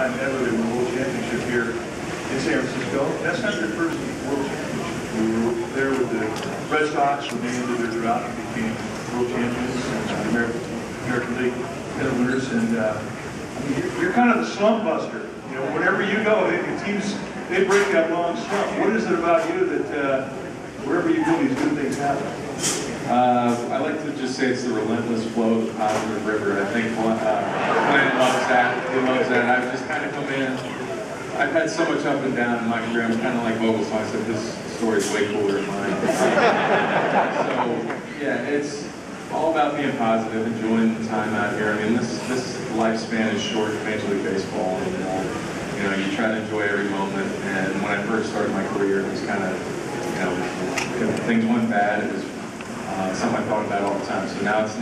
time ever they won a world championship here in San Francisco. That's not their first world championship. We were there with the Red Sox when they ended their drought and became world champions and American League winners. And you're kind of the slump buster. You know, wherever you go, the teams, they break that long slump. What is it about you that wherever you go, these good things happen? I like to just say it's the relentless flow of the positive river. I think Glenn loves that. He loves that. I've just kind of come in. I've had so much up and down in my career. I'm kind of like Vogelsong, except his story is way cooler than mine. So, yeah, it's all about being positive, enjoying the time out here. I mean, this lifespan is short in Major League Baseball, and you know, you try to enjoy every moment. And when I first started my career, it was kind of, you know, if things went bad, it was something I thought about all the time. So now it's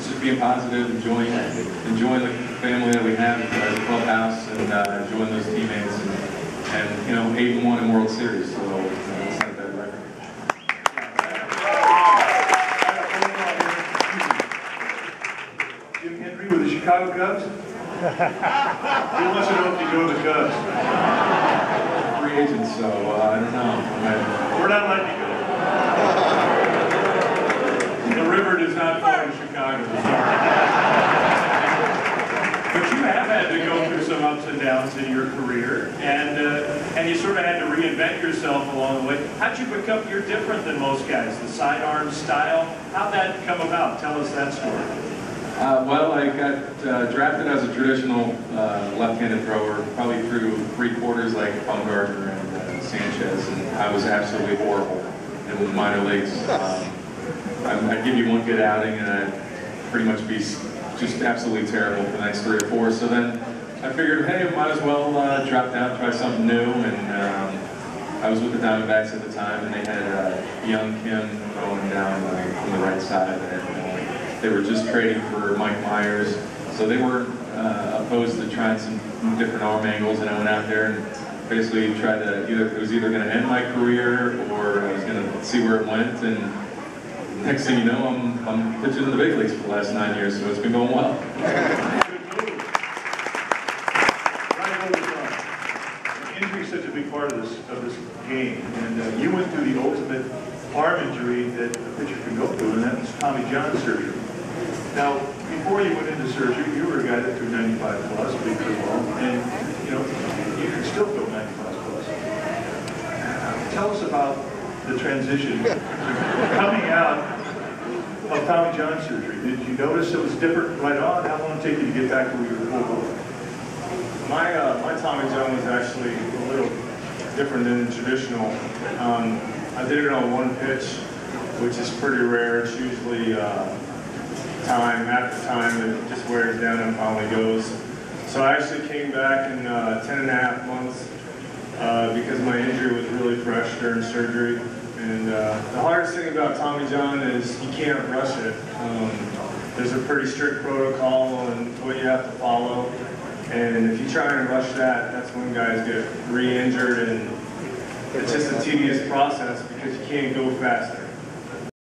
just being positive, enjoying the family that we have as a clubhouse, and enjoying those teammates, and you know, 8-1 in World Series. So it's not a bad record. Jim Hendry with the Chicago Cubs. He wants to know if you go to the Cubs. Free agent, so I don't know. We're not letting you go. The river does not flow in Chicago. But you have had to go through some ups and downs in your career, and you sort of had to reinvent yourself along the way. How'd you become, you're different than most guys, the sidearm style? How'd that come about? Tell us that story. Well, I got drafted as a traditional left-handed thrower, probably through 3/4 like Bumgarner and Sanchez, and I was absolutely horrible in the minor leagues. I'd give you one good outing, and I'd pretty much be just absolutely terrible for the next 3 or 4. So then I figured, hey, I might as well drop down, try something new. And I was with the Diamondbacks at the time, and they had young Kim going down on the right side, and they were just trading for Mike Myers. So they weren't opposed to trying some different arm angles, and I went out there and basically tried to it was either going to end my career or I was going to see where it went. And next thing you know, I'm pitching in the big leagues for the last 9 years, so it's been going well. Injury is such a big part of this game, and you went through the ultimate arm injury that a pitcher can go through, and that was Tommy John surgery. Now, before you went into surgery, you were a guy that threw 95 plus, big football, and you know you can still throw 95 plus. Tell us about the transition coming out of Tommy John surgery. Did you notice it was different right on? How long did it take you to get back to where you were full bore? My Tommy John was actually a little different than the traditional. I did it on one pitch, which is pretty rare. It's usually time after time, it just wears down and finally goes. So I actually came back in 10.5 months because my injury was really fresh during surgery. And the hardest thing about Tommy John is you can't rush it. There's a pretty strict protocol on what you have to follow. And if you try and rush that, that's when guys get re-injured, and it's just a tedious process because you can't go faster.